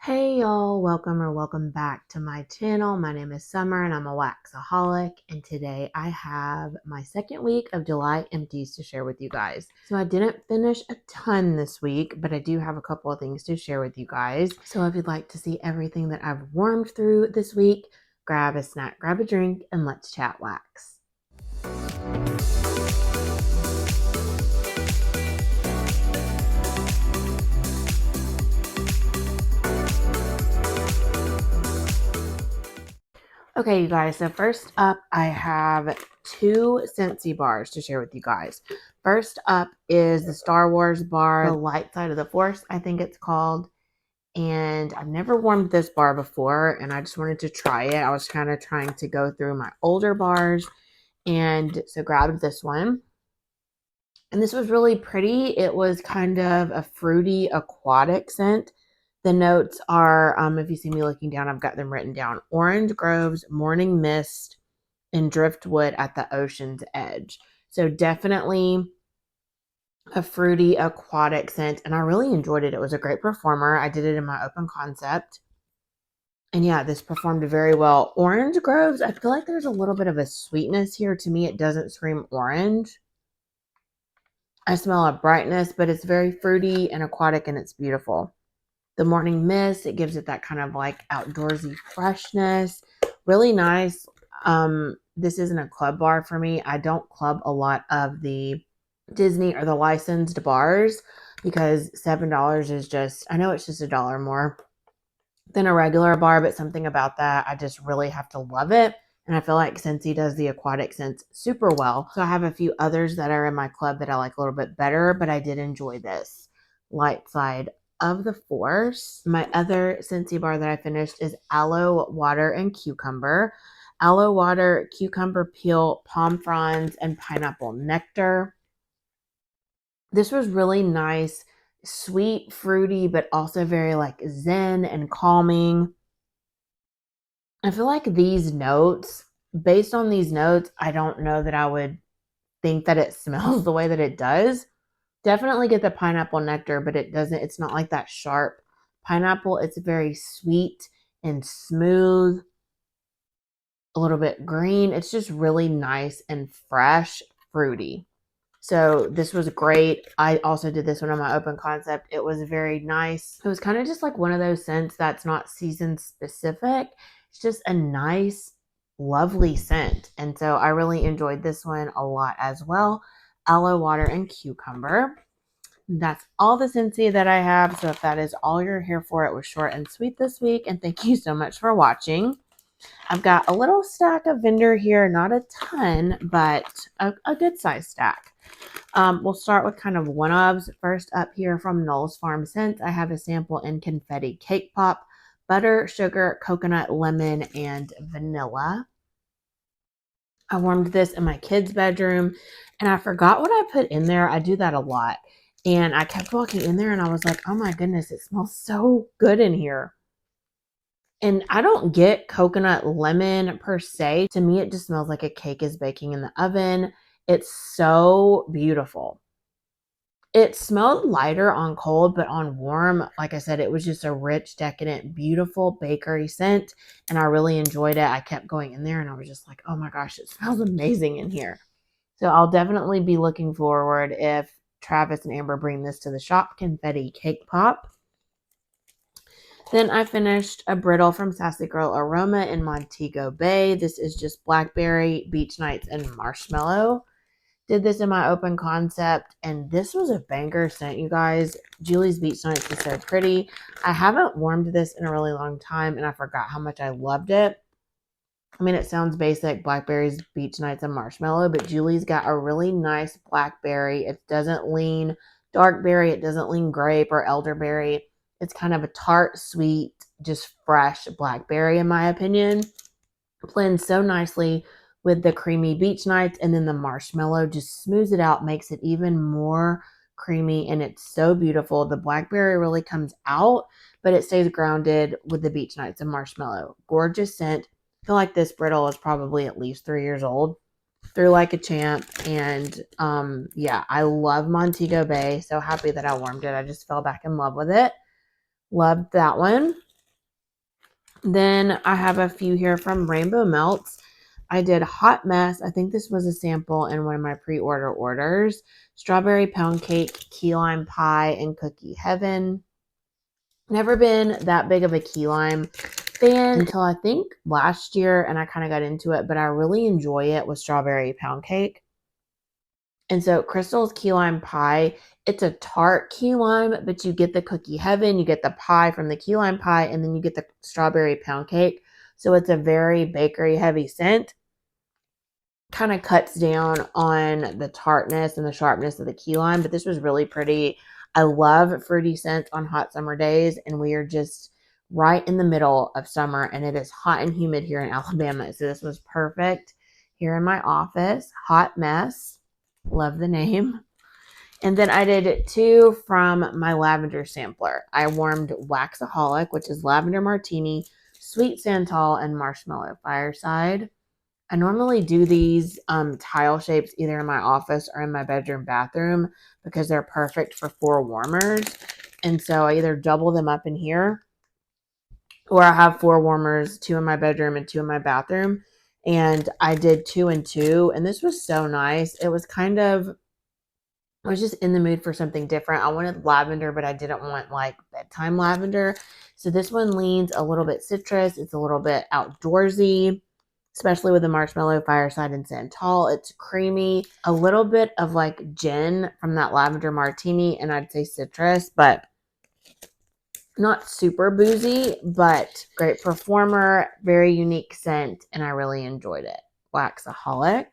Hey y'all, welcome back to my channel. My name is Summer and I'm a waxaholic, and today I have my second week of July empties to share with you guys. So I didn't finish a ton this week, but I do have a couple of things to share with you guys. So if you'd like to see everything that I've warmed through this week, grab a snack, grab a drink, and let's chat wax. Okay, you guys, so first up, I have two Scentsy bars to share with you guys. First up is the Star Wars bar, the Light Side of the Force, I think it's called. And I've never warmed this bar before, and I just wanted to try it. I was kind of trying to go through my older bars, and so grabbed this one. And this was really pretty. It was kind of a fruity aquatic scent. The notes are, if you see me looking down, I've got them written down. Orange groves, morning mist, and driftwood at the ocean's edge. So definitely a fruity aquatic scent, and I really enjoyed it. It was a great performer. I did it in my open concept. And yeah, this performed very well. Orange groves, I feel like there's a little bit of a sweetness here. To me, it doesn't scream orange. I smell a brightness, but it's very fruity and aquatic, and it's beautiful. The morning mist, it gives it that kind of like outdoorsy freshness. Really nice. This isn't a club bar for me. I don't club a lot of the Disney or the licensed bars because $7 is just, I know it's just $1 more than a regular bar, but something about that, I just really have to love it. And I feel like Scentsy does the aquatic scents super well. So I have a few others that are in my club that I like a little bit better, but I did enjoy this Light Side of the Force. My other Scentsy bar that I finished is Aloe Water and Cucumber. Aloe Water, Cucumber Peel, Palm Fronds, and Pineapple Nectar. This was really nice, sweet, fruity, but also very like zen and calming. I feel like these notes, based on these notes, I don't know that I would think that it smells the way that it does. Definitely get the pineapple nectar, but it's not like that sharp pineapple. It's very sweet and smooth, a little bit green. It's just really nice and fresh, fruity. So this was great. I also did this one on my open concept. It was very nice. It was kind of just like one of those scents that's not season specific. It's just a nice, lovely scent. And so I really enjoyed this one a lot as well. Aloe water and cucumber. That's all the Scentsy that I have. So if that is all you're here for, it was short and sweet this week. And thank you so much for watching. I've got a little stack of vendor here, not a ton, but a good size stack. We'll start with kind of one-ofs. First up here from Knoll's Farm Scents, I have a sample in Confetti Cake Pop, butter, sugar, coconut, lemon, and vanilla. I warmed this in my kids' bedroom, and I forgot what I put in there. I do that a lot. And I kept walking in there, and I was like, oh my goodness, it smells so good in here. And I don't get coconut lemon per se. To me, it just smells like a cake is baking in the oven. It's so beautiful. It smelled lighter on cold, but on warm, like I said, it was just a rich, decadent, beautiful bakery scent. And I really enjoyed it. I kept going in there and I was just like, oh my gosh, it smells amazing in here. So I'll definitely be looking forward if Travis and Amber bring this to the shop. Confetti Cake Pop. Then I finished a brittle from Sassy Girl Aroma in Montego Bay. This is just blackberry, beach nights, and marshmallow. Did this in my open concept, and this was a banger scent, you guys. Julie's Beach Nights is so pretty. I haven't warmed this in a really long time, and I forgot how much I loved it. I mean, it sounds basic, blackberries, beach nights, and marshmallow, but Julie's got a really nice blackberry. It doesn't lean dark berry. It doesn't lean grape or elderberry. It's kind of a tart, sweet, just fresh blackberry, in my opinion. Blends so nicely with the creamy beach nights, and then the marshmallow just smooths it out, makes it even more creamy, and it's so beautiful. The blackberry really comes out, but it stays grounded with the beach nights and marshmallow. Gorgeous scent. I feel like this brittle is probably at least 3 years old. Through like a champ. And yeah, I love Montego Bay. So happy that I warmed it. I just fell back in love with it. Loved that one. Then I have a few here from Rainbow Melts. I did Hot Mess. I think this was a sample in one of my pre-order orders. Strawberry Pound Cake, Key Lime Pie, and Cookie Heaven. Never been that big of a key lime fan until I think last year, and I kind of got into it, but I really enjoy it with strawberry pound cake. And so Crystal's key lime pie, it's a tart key lime, but you get the cookie heaven, you get the pie from the key lime pie, and then you get the strawberry pound cake. So it's a very bakery heavy scent. Kind of cuts down on the tartness and the sharpness of the key lime, but this was really pretty. I love fruity scents on hot summer days, and we are just right in the middle of summer, and it is hot and humid here in Alabama. So this was perfect here in my office. Hot Mess. Love the name. And then I did two from my lavender sampler. I warmed Waxaholic, which is lavender martini, sweet santal, and marshmallow fireside. I normally do these tile shapes either in my office or in my bedroom bathroom because they're perfect for 4 warmers. And so I either double them up in here or I have 4 warmers, 2 in my bedroom and 2 in my bathroom. And I did 2 and 2, and this was so nice. It was kind of, I was just in the mood for something different. I wanted lavender, but I didn't want like bedtime lavender. So this one leans a little bit citrus. It's a little bit outdoorsy, especially with the marshmallow fireside and santal. It's creamy, a little bit of like gin from that lavender martini, and I'd say citrus, but not super boozy, but great performer, very unique scent, and I really enjoyed it. Waxaholic.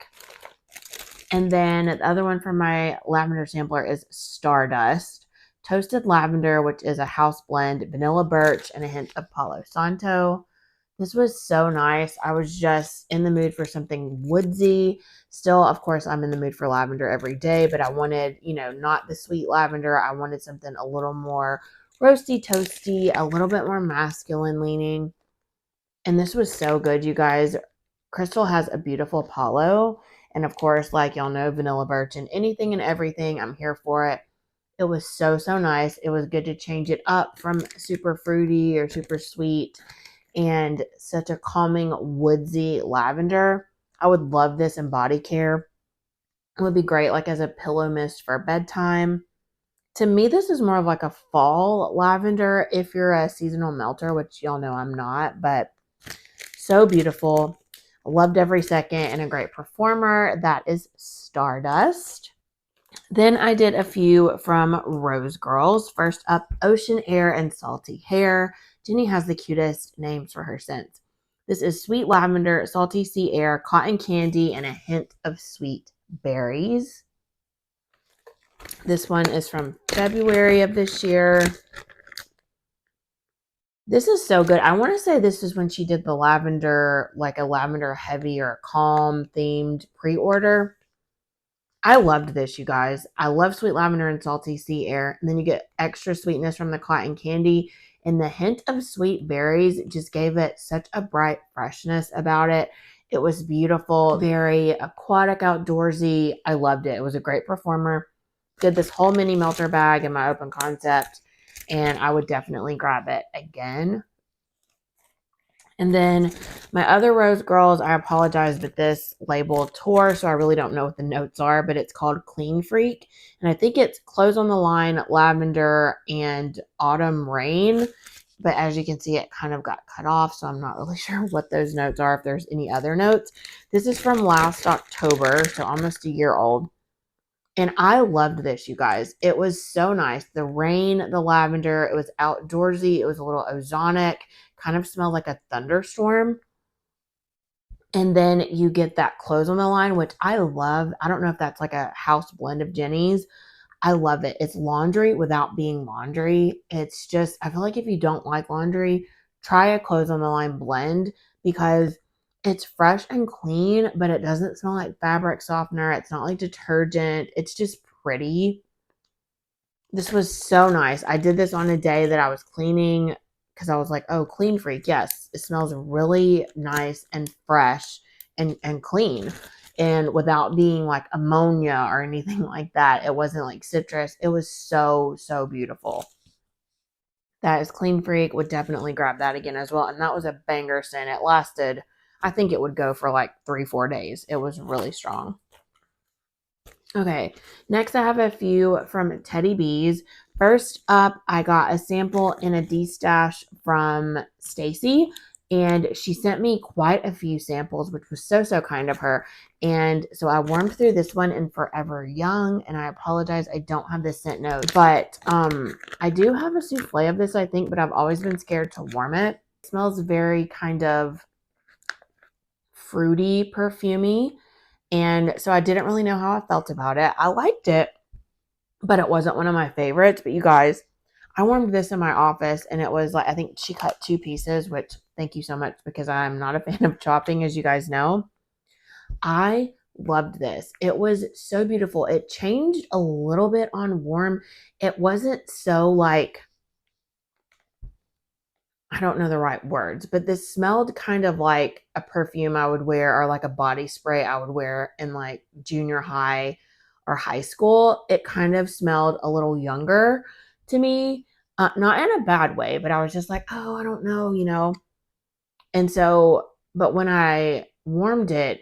And then the other one from my lavender sampler is Stardust. Toasted lavender, which is a house blend, vanilla birch, and a hint of Palo Santo. This was so nice. I was just in the mood for something woodsy. Still, of course, I'm in the mood for lavender every day, but I wanted, not the sweet lavender. I wanted something a little more roasty, toasty, a little bit more masculine leaning. And this was so good, you guys. Crystal has a beautiful Palo. And of course, like y'all know, vanilla birch and anything and everything, I'm here for it. It was so, so nice. It was good to change it up from super fruity or super sweet, and such a calming woodsy lavender. I would love this in body care. It would be great like as a pillow mist for bedtime. To me, this is more of like a fall lavender if you're a seasonal melter, which y'all know I'm not, but so beautiful. Loved every second, and a great performer. That is Stardust. Then I did a few from Rose Girls. First up, Ocean Air and Salty Hair. Jenny has the cutest names for her scents. This is sweet lavender, salty sea air, cotton candy, and a hint of sweet berries. This one is from February of this year. This is so good. I want to say this is when she did the lavender, like a lavender heavy or calm themed pre-order. I loved this, you guys. I love sweet lavender and salty sea air. And then you get extra sweetness from the cotton candy. And the hint of sweet berries just gave it such a bright freshness about it. It was beautiful, very aquatic, outdoorsy. I loved it. It was a great performer. Did this whole mini melter bag in my open concept, and I would definitely grab it again. And then my other Rose Girls, I apologize that this label tore, so I really don't know what the notes are, but it's called Clean Freak. And I think it's Clothes on the Line, Lavender, and Autumn Rain. But as you can see, it kind of got cut off, so I'm not really sure what those notes are, if there's any other notes. This is from last October, so almost a year old. And I loved this, you guys. It was so nice. The rain, the lavender, it was outdoorsy. It was a little ozonic, kind of smelled like a thunderstorm. And then you get that Clothes on the Line, which I love. I don't know if that's like a house blend of Jenny's. I love it. It's laundry without being laundry. It's just, I feel like if you don't like laundry, try a Clothes on the Line blend because it's fresh and clean, but it doesn't smell like fabric softener. It's not like detergent. It's just pretty. This was so nice. I did this on a day that I was cleaning because I was like, oh, clean freak. Yes, it smells really nice and fresh and clean. And without being like ammonia or anything like that. It wasn't like citrus. It was so, so beautiful. that is Clean Freak. Would definitely grab that again as well. And that was a banger scent. It lasted, I think it would go for like 3-4 days. It was really strong. Okay, next I have a few from Teddy Bees. First up, I got a sample in a D-stash from Stacy, and she sent me quite a few samples, which was so kind of her. And so I warmed through this one in Forever Young, and I apologize, I don't have the scent note, but I do have a souffle of this, I think, but I've always been scared to warm it. It smells very kind of fruity, perfumey. And so I didn't really know how I felt about it. I liked it, but it wasn't one of my favorites. But you guys, I warmed this in my office, and it was like, I think she cut 2 pieces, which thank you so much, because I'm not a fan of chopping, as you guys know. I loved this. It was so beautiful. It changed a little bit on warm. It wasn't so like, I don't know the right words, but this smelled kind of like a perfume I would wear, or like a body spray I would wear in like junior high or high school. It kind of smelled a little younger to me, not in a bad way, but I was just like, oh, I don't know, you know? And so, but when I warmed it,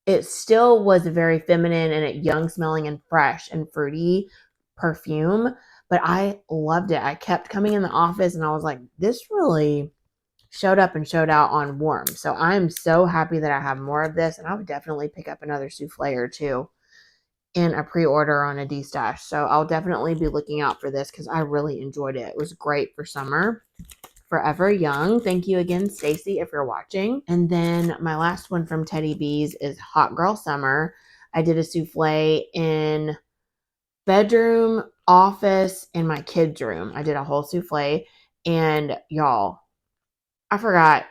it still was very feminine and it young smelling and fresh and fruity perfume, but I loved it. I kept coming in the office and I was like, this really showed up and showed out on warm. So I'm so happy that I have more of this, and I would definitely pick up another souffle or two in a pre-order on a D-stash. So I'll definitely be looking out for this because I really enjoyed it. It was great for summer. Forever Young. Thank you again, Stacy, if you're watching. And then my last one from Teddy Bees is Hot Girl Summer. I did a souffle in bedroom, office, and my kids' room. I did a whole souffle. And y'all, I forgot,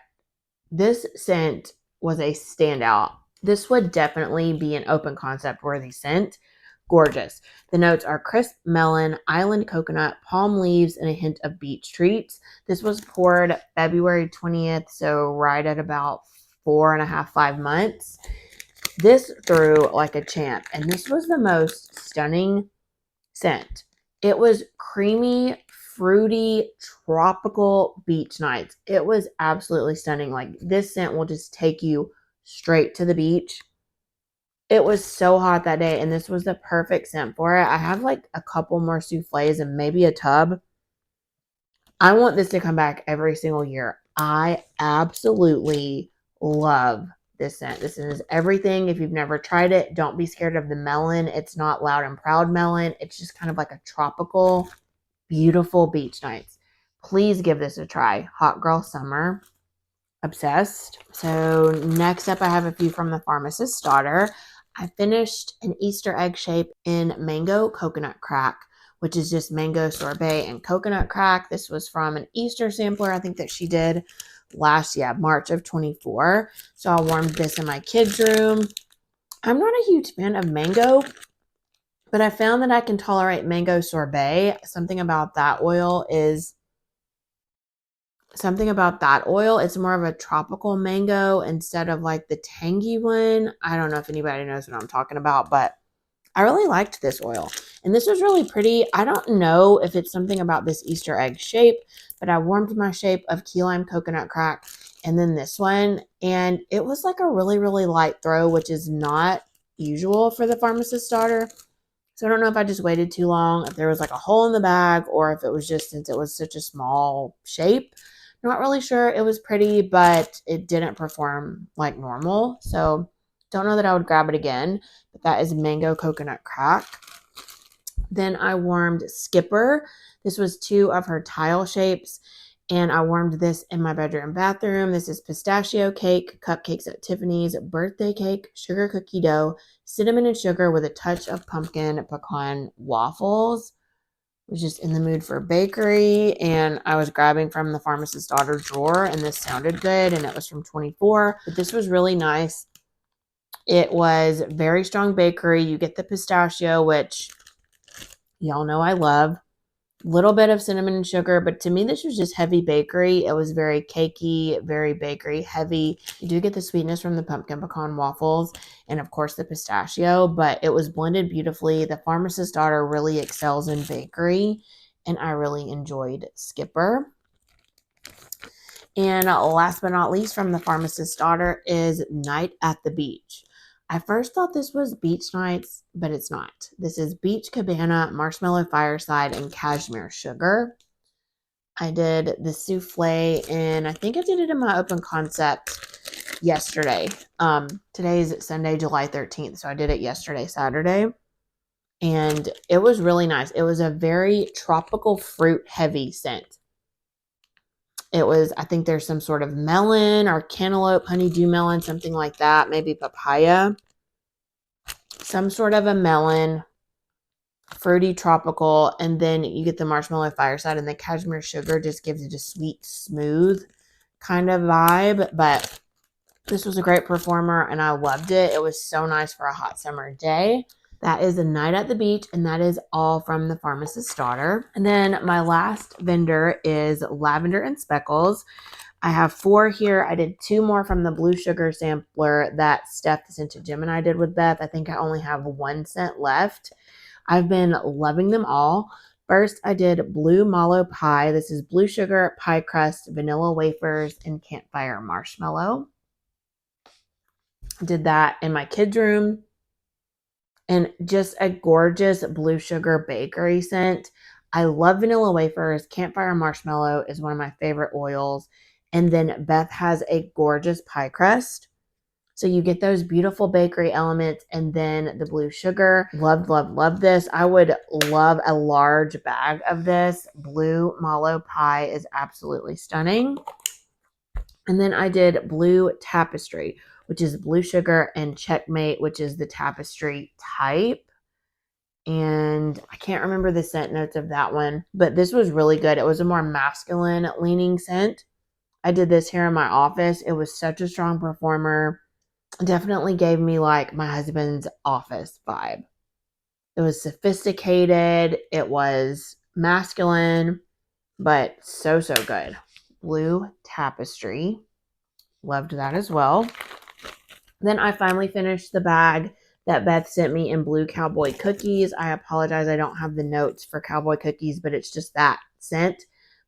this scent was a standout. This would definitely be an open concept worthy scent. Gorgeous. The notes are crisp melon, island coconut, palm leaves, and a hint of beach treats. This was poured February 20th, so right at about 4.5, 5 months. This threw like a champ, and this was the most stunning scent. It was creamy, fruity, tropical beach nights. It was absolutely stunning. Like, this scent will just take you straight to the beach. It was so hot that day, and this was the perfect scent for it. I have like a couple more souffles and maybe a tub. I want this to come back every single year. I absolutely love this scent. This is everything. If you've never tried it, don't be scared of the melon. It's not loud and proud melon. It's just kind of like a tropical, beautiful beach nights. Please give this a try. Hot Girl Summer. Obsessed. So next up, I have a few from the Pharmacist Daughter. I finished an Easter egg shape in mango coconut crack, which is just mango sorbet and coconut crack. This was from an Easter sampler, I think, that she did March of 24. So I warmed this in my kids' room. I'm not a huge fan of mango, but I found that I can tolerate mango sorbet. Something about that oil, it's more of a tropical mango instead of like the tangy one. I don't know if anybody knows what I'm talking about, but I really liked this oil. And this was really pretty. I don't know if it's something about this Easter egg shape, but I warmed my shape of key lime coconut crack and then this one. And it was like a really light throw, which is not usual for the Pharmacist Daughter. So I don't know if I just waited too long, if there was like a hole in the bag, or if it was just since it was such a small shape. Not really sure. It was pretty, but it didn't perform like normal. So don't know that I would grab it again, but that is mango coconut crack. Then I warmed Skipper. This was 2 of her tile shapes, and I warmed this in my bedroom bathroom. This is pistachio cake, cupcakes at Tiffany's, birthday cake, sugar cookie dough, cinnamon and sugar with a touch of pumpkin pecan waffles. Was just in the mood for bakery, and I was grabbing from the Pharmacist Daughter drawer, and this sounded good, and it was from 24, but this was really nice. It was very strong bakery. You get the pistachio, which y'all know I love. Little bit of cinnamon and sugar, but to me this was just heavy bakery. It was very cakey, very bakery heavy. You do get the sweetness from the pumpkin pecan waffles and of course the pistachio, but it was blended beautifully. The Pharmacist Daughter really excels in bakery, and I really enjoyed Skipper. And last but not least from the Pharmacist Daughter is Night at the Beach. I first thought this was Beach Nights, but it's not. This is Beach Cabana, Marshmallow Fireside, and Cashmere Sugar. I did the souffle, and I think I did it in my open concept yesterday. Today's Sunday, July 13th, so I did it yesterday, Saturday. And it was really nice. It was a very tropical fruit heavy scent. It was, I think there's some sort of melon or cantaloupe, honeydew melon, something like that. Maybe papaya. Some sort of a melon, fruity, tropical. And then you get the Marshmallow Fireside, and the Cashmere Sugar just gives it a sweet, smooth kind of vibe. But this was a great performer, and I loved it. It was so nice for a hot summer day. That is A Night at the Beach, and that is all from the Pharmacist Daughter. And then my last vendor is Lavender Speckles. I have 4 here. I did 2 more from the Blue Sugar sampler that Steph, the Scented Gemini, did with Beth. I think I only have 1 scent left. I've been loving them all. First, I did Blue Mallow Pie. This is blue sugar, pie crust, vanilla wafers, and campfire marshmallow. Did that in my kids' room. And just a gorgeous blue sugar bakery scent. I love vanilla wafers. Campfire marshmallow is one of my favorite oils. And then Beth has a gorgeous pie crust. So you get those beautiful bakery elements and then the blue sugar. Love, love, love this. I would love a large bag of this. Blue mallow pie is absolutely stunning. And then I did Blue Tapestry, which is blue sugar, and Checkmate, which is the tapestry type. And I can't remember the scent notes of that one, but this was really good. It was a more masculine leaning scent. I did this here in my office. It was such a strong performer. It definitely gave me like my husband's office vibe. It was sophisticated. It was masculine, but so, so good. Blue Tapestry. Loved that as well. Then I finally finished the bag that Beth sent me in Blue Cowboy Cookies. I apologize, I don't have the notes for Cowboy Cookies, but it's just that scent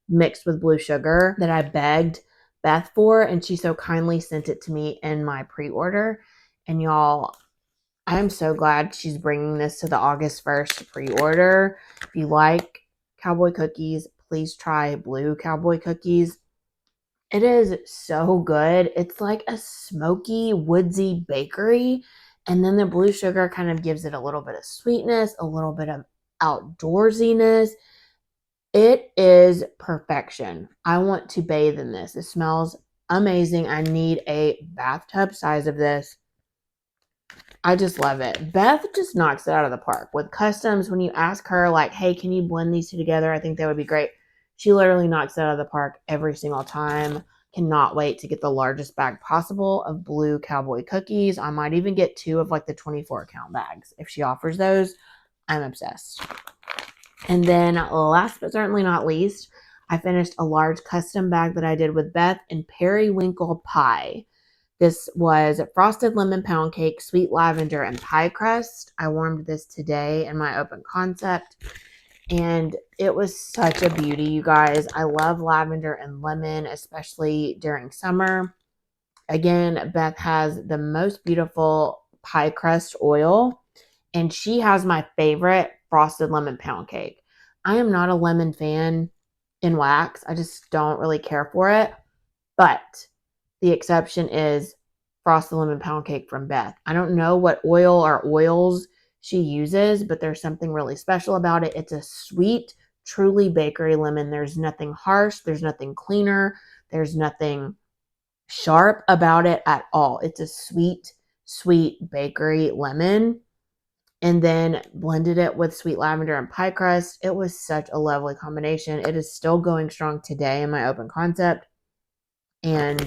mixed with blue sugar that I begged Beth for, and she so kindly sent it to me in my pre-order. And y'all, I'm so glad she's bringing this to the August 1st pre-order. If you like Cowboy Cookies, please try Blue Cowboy Cookies. It is so good. It's like a smoky, woodsy bakery. And then the blue sugar kind of gives it a little bit of sweetness, a little bit of outdoorsiness. It is perfection. I want to bathe in this. It smells amazing. I need a bathtub size of this. I just love it. Beth just knocks it out of the park. With customs, when you ask her, like, hey, can you blend these 2 together? I think that would be great. She literally knocks it out of the park every single time. Cannot wait to get the largest bag possible of Blue Cowboy Cookies. I might even get 2 of like the 24-count bags. If she offers those, I'm obsessed. And then last but certainly not least, I finished a large custom bag that I did with Beth in Periwinkle Pie. This was frosted lemon pound cake, sweet lavender, and pie crust. I warmed this today in my open concept, and it was such a beauty, you guys. I love lavender and lemon, especially during summer. Again, Beth has the most beautiful pie crust oil, and she has my favorite frosted lemon pound cake. I am not a lemon fan in wax. I just don't really care for it, but the exception is frosted lemon pound cake from Beth. I don't know what oil or oils she uses, but there's something really special about it. It's a sweet, truly bakery lemon. There's nothing harsh. There's nothing cleaner. There's nothing sharp about it at all. It's a sweet, sweet bakery lemon. And then blended it with sweet lavender and pie crust. It was such a lovely combination. It is still going strong today in my open concept. And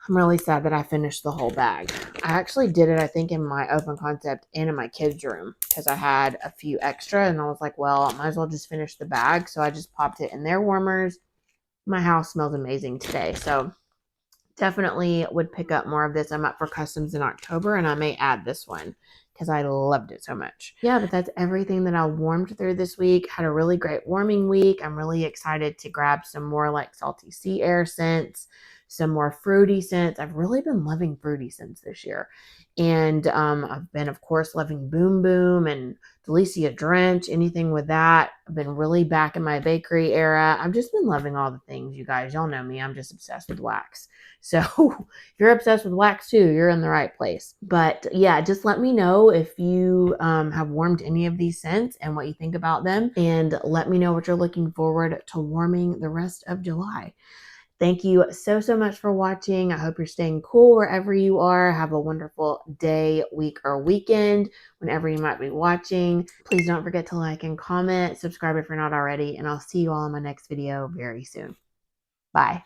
I'm really sad that I finished the whole bag. I actually did it, I think, in my open concept and in my kids' room because I had a few extra, and I was like, well, I might as well just finish the bag. So I just popped it in their warmers. My house smells amazing today. So definitely would pick up more of this. I'm up for customs in October, and I may add this one because I loved it so much. Yeah, but that's everything that I warmed through this week. Had a really great warming week. I'm really excited to grab some more like salty sea air scents, some more fruity scents. I've really been loving fruity scents this year. And I've been, of course, loving Boom Boom and Delicia Drench, anything with that. I've been really back in my bakery era. I've just been loving all the things, you guys. Y'all know me. I'm just obsessed with wax. So if you're obsessed with wax too, you're in the right place. But yeah, just let me know if you have warmed any of these scents and what you think about them. And let me know what you're looking forward to warming the rest of July. Thank you so, so much for watching. I hope you're staying cool wherever you are. Have a wonderful day, week, or weekend whenever you might be watching. Please don't forget to like and comment, subscribe if you're not already, and I'll see you all in my next video very soon. Bye.